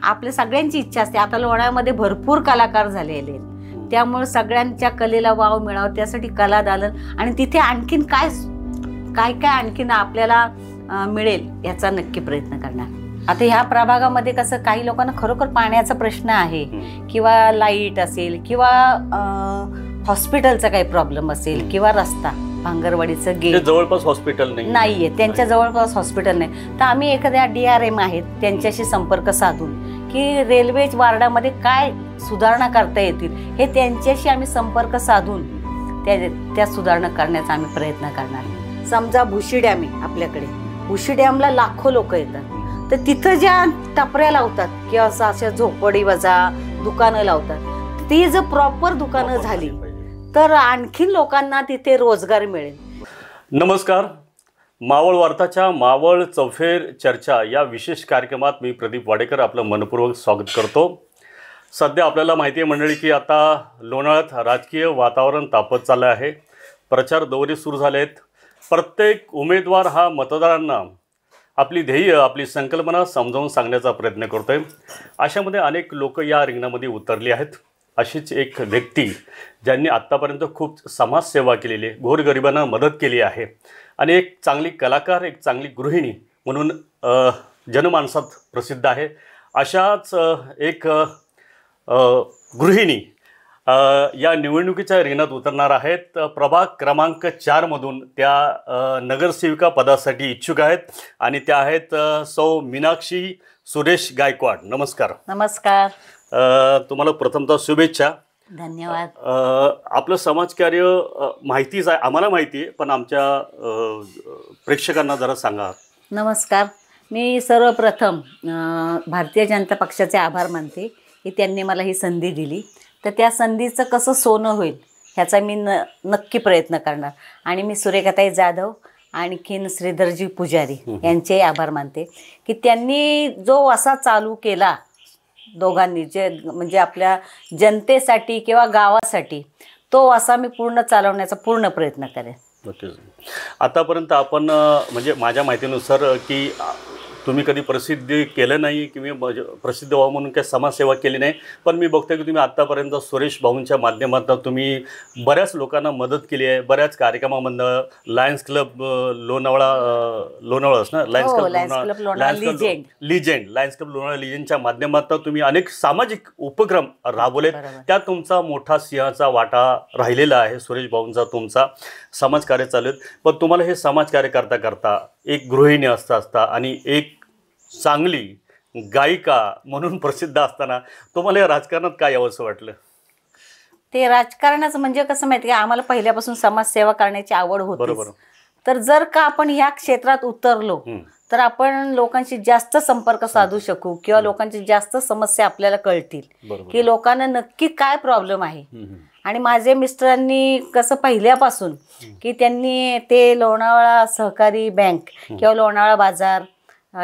आपल्या सगळ्यांची इच्छा असते. आता लोणावळ्यामध्ये भरपूर कलाकार झालेले आहेत, त्यामुळे सगळ्यांच्या कलेला वाव मिळावा त्यासाठी कला दालन आणि तिथे आणखीन काय काय काय आणखीन आपल्याला मिळेल याचा नक्की प्रयत्न करणार. आता ह्या प्रभागामध्ये कसं काही लोकांना खरोखर पाण्याचा प्रश्न आहे किंवा लाईट असेल किंवा हॉस्पिटलचा काही प्रॉब्लेम असेल किंवा रस्ता भांगरवाडीचं गेट जवळपास हॉस्पिटल नाहीये, त्यांच्या जवळपास हॉस्पिटल नाही, तर आम्ही एखाद्या DRM आहेत त्यांच्याशी संपर्क साधून की रेल्वे वार्डामध्ये काय सुधारणा करता येतील हे त्यांच्याशी आम्ही संपर्क साधून त्या सुधारणा करण्याचा आम्ही प्रयत्न करणार. समजा भुशी डॅम आहे आपल्याकडे, भुशी डॅमला लाखो लोक येतात, तर तिथं ज्या टपऱ्या लावतात किंवा अशा झोपडी वजा दुकानं लावतात, ती जर प्रॉपर दुकानं झाली तर आणखीन लोकांना तिथे रोजगार मिळेल. नमस्कार, मावळ वार्ताच्या मावळ चौफेर चर्चा या विशेष कार्यक्रमात मी प्रदीप वाडेकर आपलं मनपूर्वक स्वागत करतो. सध्या आपल्याला माहिती आहे मंडळी की आता लोणावळ्यात राजकीय वातावरण तापत चाललं आहे. प्रचार दौरे सुरू झाले आहेत. प्रत्येक उमेदवार हा मतदारांना आपली ध्येय आपली संकल्पना समजावून सांगण्याचा प्रयत्न करतोय. अशामध्ये अनेक लोक या रिंगणामध्ये उतरली आहेत. अशीच एक व्यक्ती ज्यांनी आत्तापर्यंत खूप समाजसेवा केलेली आहे, गोरगरिबांना मदत केली आहे आणि एक चांगली कलाकार, एक चांगली गृहिणी म्हणून जनमानसात प्रसिद्ध आहे. अशाच एक गृहिणी या निवडणुकीच्या रिंगणात उतरणार आहेत. प्रभाग क्रमांक 4मधून त्या नगरसेविका पदासाठी इच्छुक आहेत आणि त्या आहेत सौ मीनाक्षी सुरेश गायकवाड. नमस्कार. नमस्कार. तुम्हाला प्रथमतः शुभेच्छा. धन्यवाद. आपलं समाजकार्य माहितीच आहे, आम्हाला माहिती आहे, पण आमच्या प्रेक्षकांना जरा सांगा. नमस्कार. मी सर्वप्रथम भारतीय जनता पक्षाचे आभार मानते की त्यांनी मला ही संधी दिली. तर त्या संधीचं कसं सोनं होईल ह्याचा मी नक्की प्रयत्न करणार. आणि मी सुरेखाताई जाधव आणखीन श्रीधरजी पुजारी यांचे आभार मानते की त्यांनी जो असा चालू केला दोघांनी, जे म्हणजे आपल्या जनतेसाठी किंवा गावासाठी, तो असा मी पूर्ण चालवण्याचा पूर्ण प्रयत्न करेन. नक्कीच. आतापर्यंत आपण म्हणजे माझ्या माहितीनुसार की तुम्ही कधी प्रसिद्धी केलं नाही किंवा प्रसिद्ध व्हावं म्हणून काही समाजसेवा केली नाही, पण मी बघतोय की तुम्ही आत्तापर्यंत सुरेश भाऊंच्या माध्यमातून तुम्ही बऱ्याच लोकांना मदत केली आहे. बऱ्याच कार्यक्रमामधनं लायन्स क्लब लोणावळाच ना, लायन्स क्लब लोणावळा लिजेंडच्या माध्यमातून तुम्ही अनेक सामाजिक उपक्रम राबवलेत. त्यात तुमचा मोठा सिंहाचा वाटा राहिलेला आहे. सुरेश भाऊंचा तुमचा समाजकार्य चालत, पण तुम्हाला हे समाजकार्य करता करता एक गृहिणी असता आणि एक चांगली गायिका म्हणून प्रसिद्ध असताना तुम्हाला या राजकारणात काय यावंसं वाटलं? ते राजकारणाचं म्हणजे कसं माहिती का, आम्हाला पहिल्यापासून समाजसेवा करण्याची आवड होती. बरोबर. तर जर का आपण ह्या क्षेत्रात उतरलो तर आपण लोकांशी जास्त संपर्क साधू शकू किंवा लोकांची जास्त समस्या आपल्याला कळतील की लोकांना नक्की काय प्रॉब्लेम आहे. आणि माझे मिस्टरांनी कसं पहिल्यापासून की त्यांनी ते लोणावळा सहकारी बँक किंवा लोणावळा बाजार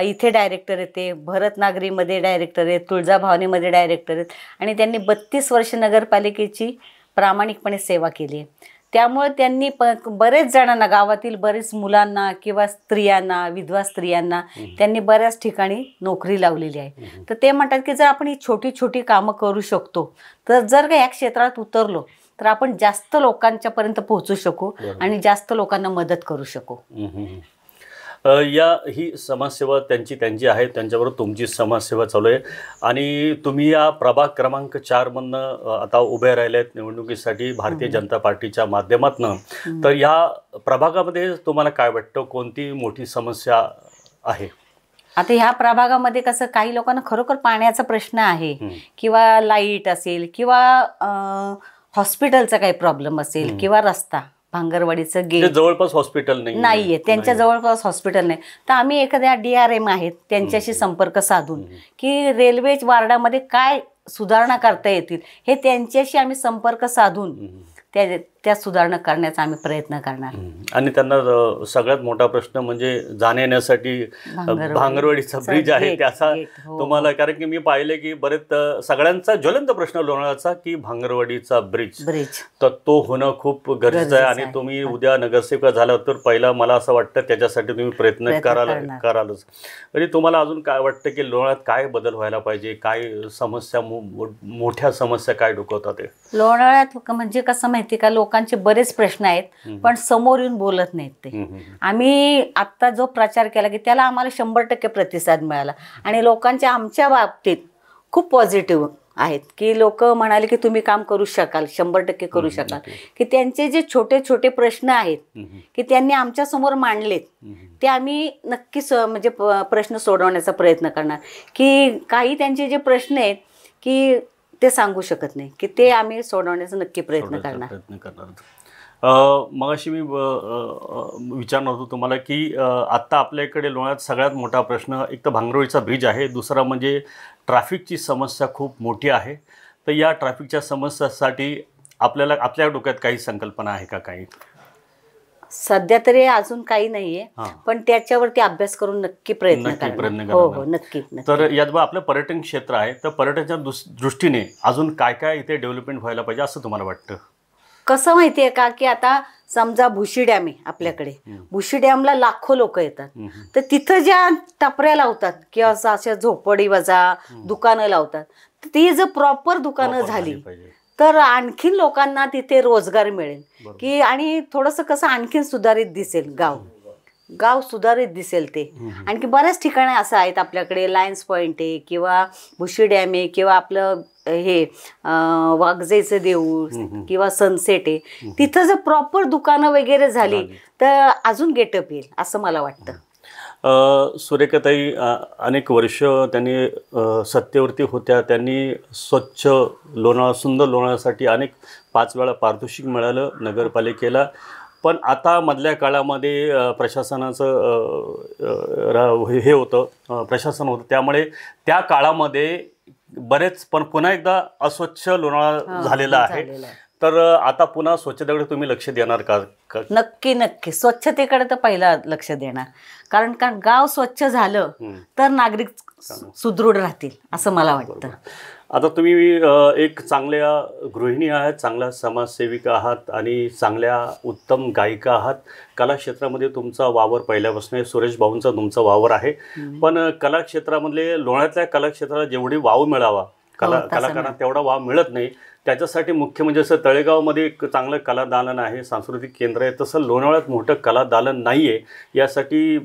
इथे डायरेक्टर आहेत, ते भरतनागरीमध्ये डायरेक्टर आहेत, तुळजाभवानीमध्ये डायरेक्टर आहेत आणि त्यांनी 32 वर्ष नगरपालिकेची प्रामाणिकपणे सेवा केली आहे. त्यामुळे त्यांनी बरेच जणांना, गावातील बरेच मुलांना किंवा स्त्रियांना, विधवा स्त्रियांना त्यांनी बऱ्याच ठिकाणी नोकरी लावलेली आहे. तर ते म्हणतात की जर आपण ही छोटी छोटी कामं करू शकतो तर जर का या क्षेत्रात उतरलो तर आपण जास्त लोकांच्यापर्यंत पोहोचू शकू आणि जास्त लोकांना मदत करू शकू. ही समाजसेवा त्यांची आहे, त्यांच्याबरोबर तुमची समाजसेवा चालू आहे आणि तुम्ही या प्रभाग क्रमांक 4मधनं आता उभे राहिले आहेत निवडणुकीसाठी भारतीय जनता पार्टीच्या माध्यमातून. तर या प्रभागामध्ये तुम्हाला काय वाटतं, कोणती मोठी समस्या आहे? आता ह्या प्रभागामध्ये कसं काही लोकांना खरोखर पाण्याचा प्रश्न आहे किंवा लाईट असेल किंवा हॉस्पिटलचा काही प्रॉब्लेम असेल किंवा रस्ता भांगरवाडीचं गेट जवळपास हॉस्पिटल नाहीये, त्यांच्या जवळपास हॉस्पिटल नाही, तर आम्ही एखाद्या DRM आहेत त्यांच्याशी संपर्क साधून की रेल्वे वार्डामध्ये काय सुधारणा करता येतील हे त्यांच्याशी आम्ही संपर्क साधून त्या सुधारणा करण्याचा आम्ही प्रयत्न करणार. आणि त्यांना सगळ्यात मोठा प्रश्न म्हणजे जाण्या येण्यासाठी भांगरवाडीचा ब्रिज आहे त्याचा तुम्हाला, कारण की मी पाहिले की बरेच सगळ्यांचा ज्वलंत प्रश्न लोणावळ्याचा की भांगरवाडीचा ब्रिज तर तो होणं खूप गरजेचं आहे. आणि तुम्ही उद्या नगरसेवक झाला तर पहिला मला असं वाटतं त्याच्यासाठी तुम्ही प्रयत्न करालच. आणि तुम्हाला अजून काय वाटतं की लोणावळ्यात काय बदल व्हायला पाहिजे, काय समस्या मोठ्या समस्या काय डोकवतात ते? लोणावळ्यात म्हणजे कसं माहिती का, लोकांचे बरेच प्रश्न आहेत पण समोर येऊन बोलत नाहीत ते. आम्ही आता जो प्रचार केला की त्याला आम्हाला 100% प्रतिसाद मिळाला आणि लोकांच्या आमच्या बाबतीत खूप पॉझिटिव्ह आहेत की लोक म्हणाले की तुम्ही काम करू शकाल, 100% करू शकाल. की त्यांचे जे छोटे छोटे प्रश्न आहेत की त्यांनी आमच्या समोर मांडलेत ते आम्ही नक्कीच म्हणजे प्रश्न सोडवण्याचा प्रयत्न करणार. की काही त्यांचे जे प्रश्न आहेत की ते सांगू शकत नाही की ते आम्ही सोडवण्याचा नक्की प्रयत्न करणार. मगाशी मी विचारणार होतो तुम्हाला की आत्ता आपल्याकडे लोणावळ्यात सगळ्यात मोठा प्रश्न एक तर भांगरवाडीचा ब्रिज आहे, दुसरा म्हणजे ट्रॅफिकची समस्या खूप मोठी आहे. तर या ट्रॅफिकच्या समस्यासाठी आपल्या डोक्यात काही संकल्पना आहे का? काही सध्या तरी अजून काही नाहीये पण त्याच्यावरती अभ्यास करून नक्की प्रयत्न करणार. हो नक्की. तर यात आपलं पर्यटन क्षेत्र आहे तर पर्यटनाच्या दृष्टीने अजून काय काय इथे डेव्हलपमेंट व्हायला पाहिजे असं तुम्हाला वाटतं? कसं माहितीये का की आता समजा भुशी डॅम आहे आपल्याकडे, भुशी डॅमला लाखो लोक येतात तर तिथं ज्या टपऱ्या लावतात किंवा अशा झोपडी वजा दुकानं लावतात तर ती जर प्रॉपर दुकानं झाली तर आणखीन लोकांना तिथे रोजगार मिळेल की आणि थोडंसं कसं आणखीन सुधारित दिसेल गाव सुधारित दिसेल ते. आणखी बऱ्याच ठिकाणी असं आहेत आपल्याकडे, लायन्स पॉईंट आहे किंवा भुशी डॅम आहे किंवा आपलं हे वाघजेचं देऊळ किंवा सनसेट आहे, तिथं जर प्रॉपर दुकानं वगैरे झाली तर अजून गेटअप येईल असं मला वाटतं. सुरेखाताई अनेक वर्ष त्यांनी सत्तेवरती होत्या, त्यांनी स्वच्छ लोणावळा, सुंदर लोणावळ्यासाठी अनेक 5 वेळा पारितोषिक मिळालं नगरपालिकेला. पण आता मधल्या काळामध्ये प्रशासनाचं हे होतं, प्रशासन होतं, त्यामुळे त्या काळामध्ये बरेच पण पुन्हा एकदा अस्वच्छ लोणावळा झालेला आहे. तर आता पुन्हा स्वच्छतेकडे तुम्ही लक्ष देणार का? नक्की स्वच्छतेकडे तर पहिला लक्ष देणार, कारण गाव स्वच्छ झालं तर नागरिक सुदृढ राहतील असं मला वाटतं. आता तुम्ही एक चांगल्या गृहिणी आहात, चांगल्या समाजसेविका आहात आणि चांगल्या उत्तम गायिका आहात. कला क्षेत्रामध्ये तुमचा वावर पहिल्यापासून आहे, सुरेश भाऊंचा तुमचा वावर आहे. पण कला क्षेत्रामधले लोणावळ्यातल्या कला क्षेत्राला जेवढी वाव मिळावा कलाकारांना तेवढा वाव मिळत नाही. त्याच्यासाठी मुख्य म्हणजे असं तळेगावमध्ये एक चांगलं कला दालन आहे, सांस्कृतिक केंद्र आहे, तसं लोणावळ्यात मोठं कला दालन नाही आहे. यासाठी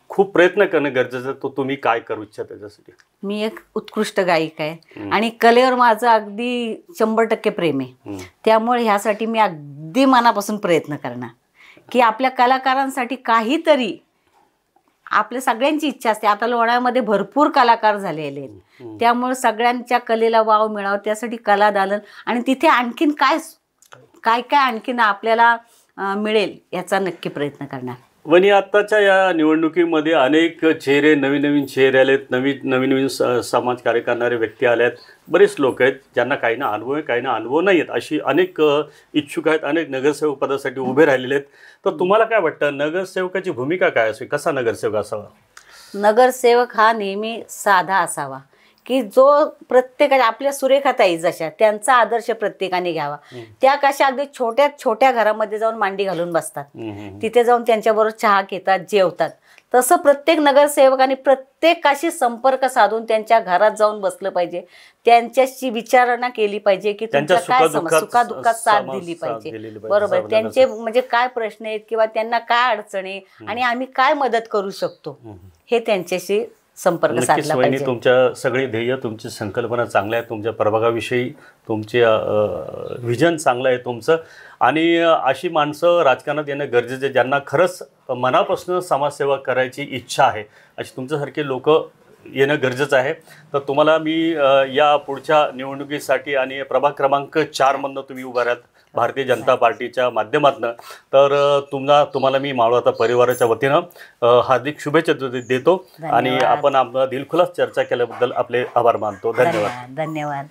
खूप प्रयत्न करणं गरजेचं आहे. तो तुम्ही काय करू इच्छा त्याच्यासाठी? मी एक उत्कृष्ट गायिका आहे आणि कलेवर माझं अगदी 100% प्रेम आहे. त्यामुळे ह्यासाठी मी अगदी मनापासून प्रयत्न करणार की आपल्या कलाकारांसाठी काहीतरी, आपल्या सगळ्यांची इच्छा असते. आता लोणावळ्यामध्ये भरपूर कलाकार झालेले आहेत, त्यामुळे सगळ्यांच्या कलेला वाव मिळावा त्यासाठी कला दालन आणि तिथे आणखीन काय आणखीन आपल्याला मिळेल याचा नक्की प्रयत्न करणार. वनी आत्ताच्या या निवडणुकीमध्ये अनेक चेहरे, नवीन चेहरे आलेत, नवीन समाजकार्य करणारे व्यक्ती आले आहेत. बरेच लोक आहेत ज्यांना काही ना अनुभव आहे, काही ना अनुभव नाही आहेत, अशी अनेक इच्छुक आहेत, अनेक नगरसेवक पदासाठी उभे राहिलेले आहेत. तर तुम्हाला काय वाटतं नगरसेवकाची भूमिका काय असेल, कसा नगरसेवक असावा? नगरसेवक हा नेहमी साधा असावा की जो प्रत्येकाच्या, आपल्या सुरेखाताई जशा, त्यांचा आदर्श प्रत्येकाने घ्यावा. त्या कशा अगदी छोट्या घरामध्ये जाऊन मांडी घालून बसतात, तिथे जाऊन त्यांच्याबरोबर चहा घेतात, जेवतात. तसं प्रत्येक नगरसेवकाने प्रत्येकाशी संपर्क साधून त्यांच्या घरात जाऊन बसलं पाहिजे, त्यांच्याशी विचारणा केली पाहिजे की तुमच्या काय सुखादुःखात साथ दिली पाहिजे. बरोबर, त्यांचे म्हणजे काय प्रश्न आहेत किंवा त्यांना काय अडचणी आणि आम्ही काय मदत करू शकतो हे त्यांच्याशी संपर्क साधला पाहिजे. तुमच्या सगळी ध्येय, तुमची संकल्पना चांगल्या आहे, तुमच्या प्रभागाविषयी तुमचे विजन चांगलं आहे तुमचं. आणि अशी माणसं राजकारणात येणं गरजेचं आहे ज्यांना खरंच मनापासून समाजसेवा करायची इच्छा आहे. अशी तुमच्यासारखे लोक येणं गरजेचं आहे. तर तुम्हाला मी या पुढच्या निवडणुकीसाठी आणि प्रभाग क्रमांक 4 मधनं तुम्ही उभा राहत भारतीय जनता पार्टीच्या माध्यमातून, तर तुम्हाला मी मावळवार्ता परिवाराच्या वतीनं हार्दिक शुभेच्छा देतो. आणि आपण दिलखुलास चर्चा केल्याबद्दल आपले आभार मानतो. धन्यवाद.